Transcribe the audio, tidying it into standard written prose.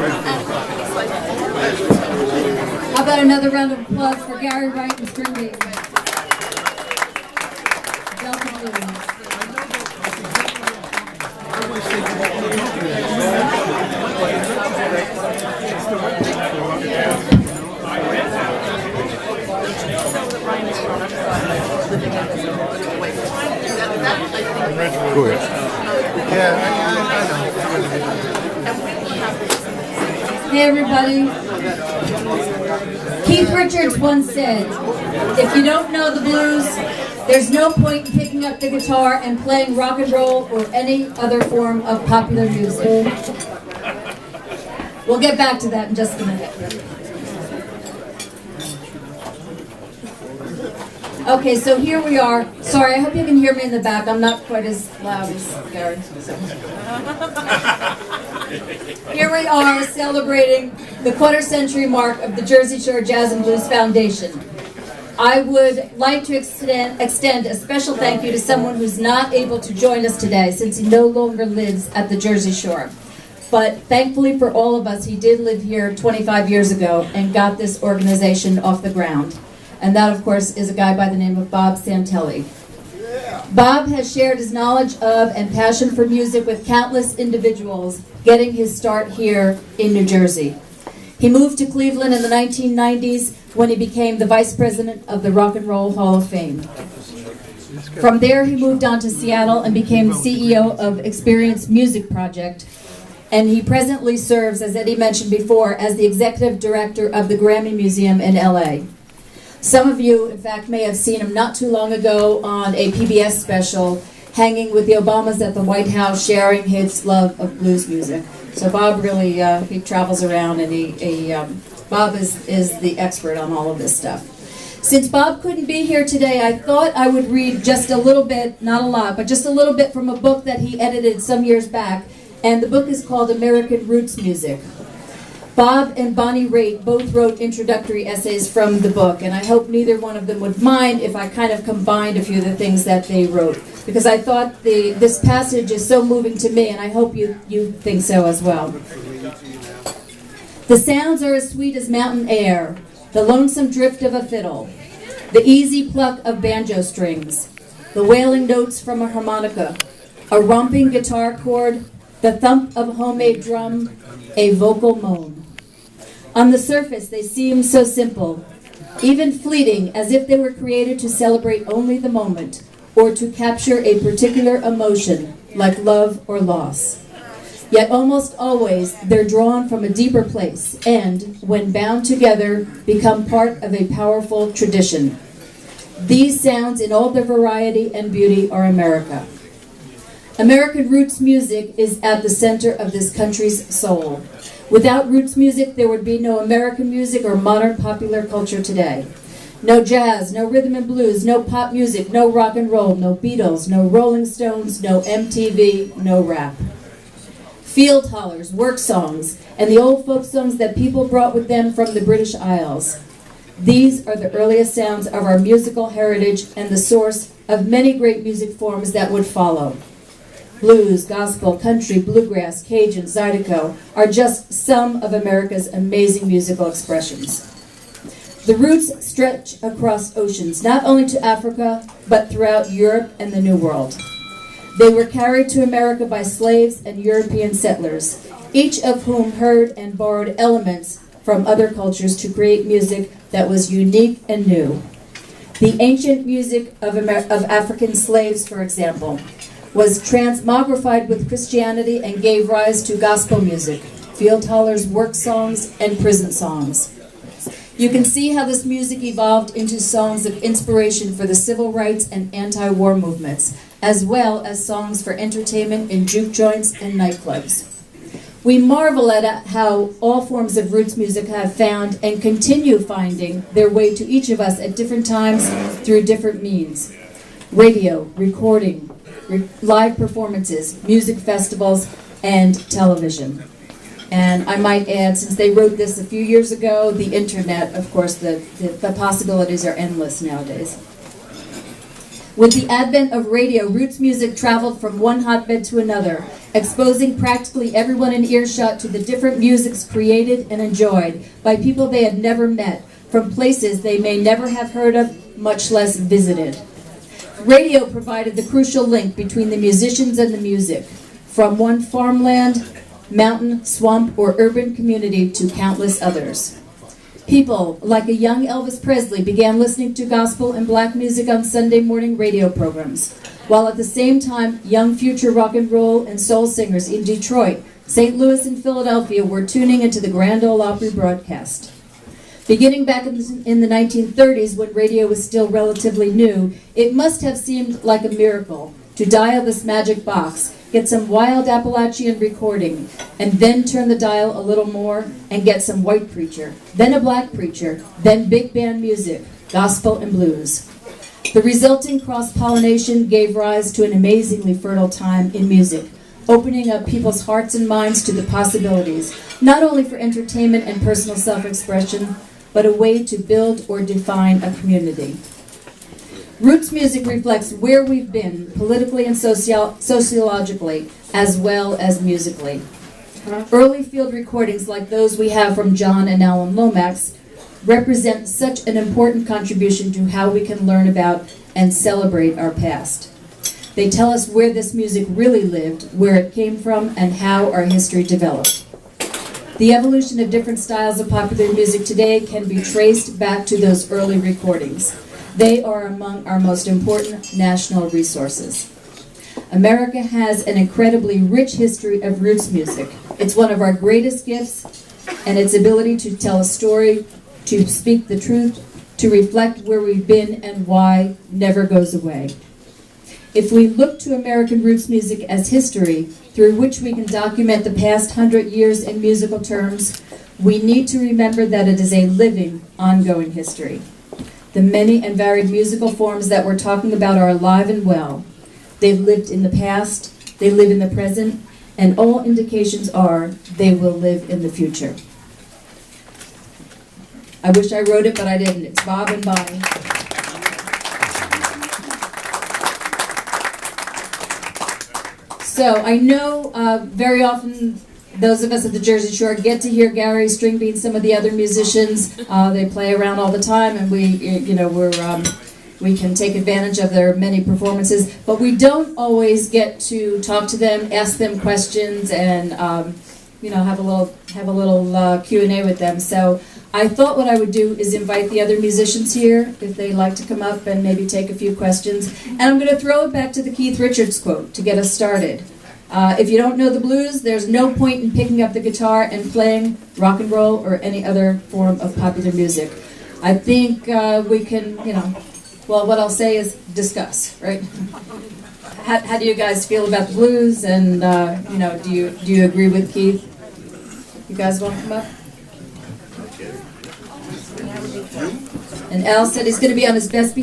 How about another round of applause for Gary Wright and String Bass? Delta Blues. Go ahead. Yeah, I know. Hey everybody. Keith Richards once said, if you don't know the blues, there's no point in picking up the guitar and playing rock and roll or any other form of popular music. We'll get back to that in just a minute. Okay, so here we are. Sorry, I hope you can hear me in the back. I'm not quite as loud as Gary. Here we are celebrating the quarter-century mark of the Jersey Shore Jazz and Blues Foundation. I would like to extend a special thank you to someone who's not able to join us today since he no longer lives at the Jersey Shore. But thankfully for all of us, he did live here 25 years ago and got this organization off the ground. And that, of course, is a guy by the name of Bob Santelli. Bob has shared his knowledge of and passion for music with countless individuals, getting his start here in New Jersey. He moved to Cleveland in the 1990s when he became the vice president of the Rock and Roll Hall of Fame. From there, he moved on to Seattle and became the CEO of Experience Music Project. And he presently serves, as Eddie mentioned before, as the executive director of the Grammy Museum in LA. Some of you, in fact, may have seen him not too long ago on a PBS special, hanging with the Obamas at the White House, sharing his love of blues music. So Bob really, he travels around, and Bob is the expert on all of this stuff. Since Bob couldn't be here today, I thought I would read just a little bit, not a lot, but just a little bit from a book that he edited some years back, and the book is called American Roots Music. Bob and Bonnie Raitt both wrote introductory essays from the book, and I hope neither one of them would mind if I kind of combined a few of the things that they wrote, because I thought this passage is so moving to me, and I hope you think so as well. The sounds are as sweet as mountain air, the lonesome drift of a fiddle, the easy pluck of banjo strings, the wailing notes from a harmonica, a romping guitar chord, the thump of a homemade drum, a vocal moan. On the surface, they seem so simple, even fleeting, as if they were created to celebrate only the moment, or to capture a particular emotion, like love or loss. Yet almost always, they're drawn from a deeper place, and, when bound together, become part of a powerful tradition. These sounds, in all their variety and beauty, are America. American roots music is at the center of this country's soul. Without roots music, there would be no American music or modern popular culture today. No jazz, no rhythm and blues, no pop music, no rock and roll, no Beatles, no Rolling Stones, no MTV, no rap. Field hollers, work songs, and the old folk songs that people brought with them from the British Isles. These are the earliest sounds of our musical heritage and the source of many great music forms that would follow. Blues, gospel, country, bluegrass, Cajun, Zydeco are just some of America's amazing musical expressions. The roots stretch across oceans, not only to Africa, but throughout Europe and the New World. They were carried to America by slaves and European settlers, each of whom heard and borrowed elements from other cultures to create music that was unique and new. The ancient music of African slaves, for example, was transmogrified with Christianity and gave rise to gospel music, field hollers, work songs, and prison songs. You can see how this music evolved into songs of inspiration for the civil rights and anti-war movements, as well as songs for entertainment in juke joints and nightclubs. We marvel at how all forms of roots music have found and continue finding their way to each of us at different times through different means. Radio, recording, live performances, music festivals, and television. And I might add, since they wrote this a few years ago, the internet, of course, the possibilities are endless nowadays. With the advent of radio, roots music traveled from one hotbed to another, exposing practically everyone in earshot to the different musics created and enjoyed by people they had never met, from places they may never have heard of, much less visited. Radio provided the crucial link between the musicians and the music, from one farmland, mountain, swamp, or urban community to countless others. People like a young Elvis Presley began listening to gospel and black music on Sunday morning radio programs, while at the same time young future rock and roll and soul singers in Detroit, St. Louis, and Philadelphia were tuning into the Grand Ole Opry broadcast. Beginning back in the 1930s, when radio was still relatively new, it must have seemed like a miracle to dial this magic box, get some wild Appalachian recording, and then turn the dial a little more and get some white preacher, then a black preacher, then big band music, gospel and blues. The resulting cross-pollination gave rise to an amazingly fertile time in music, opening up people's hearts and minds to the possibilities, not only for entertainment and personal self-expression, but a way to build or define a community. Roots music reflects where we've been, politically and sociologically, as well as musically. Early field recordings like those we have from John and Alan Lomax represent such an important contribution to how we can learn about and celebrate our past. They tell us where this music really lived, where it came from, and how our history developed. The evolution of different styles of popular music today can be traced back to those early recordings. They are among our most important national resources. America has an incredibly rich history of roots music. It's one of our greatest gifts, and its ability to tell a story, to speak the truth, to reflect where we've been and why, never goes away. If we look to American roots music as history, through which we can document the past 100 years in musical terms, we need to remember that it is a living, ongoing history. The many and varied musical forms that we're talking about are alive and well. They've lived in the past, they live in the present, and all indications are they will live in the future. I wish I wrote it, but I didn't. It's Bob and Bonnie. So I know very often those of us at the Jersey Shore get to hear Gary Stringbean and some of the other musicians. They play around all the time, and we can take advantage of their many performances. But we don't always get to talk to them, ask them questions, and have a little Q&A with them. So I thought what I would do is invite the other musicians here, if they'd like to come up and maybe take a few questions. And I'm going to throw it back to the Keith Richards quote to get us started. If you don't know the blues, there's no point in picking up the guitar and playing rock and roll or any other form of popular music. I think we can, well, what I'll say is discuss, right? How do you guys feel about the blues? And, do you agree with Keith? You guys want to come up? And Al said he's going to be on his best behavior.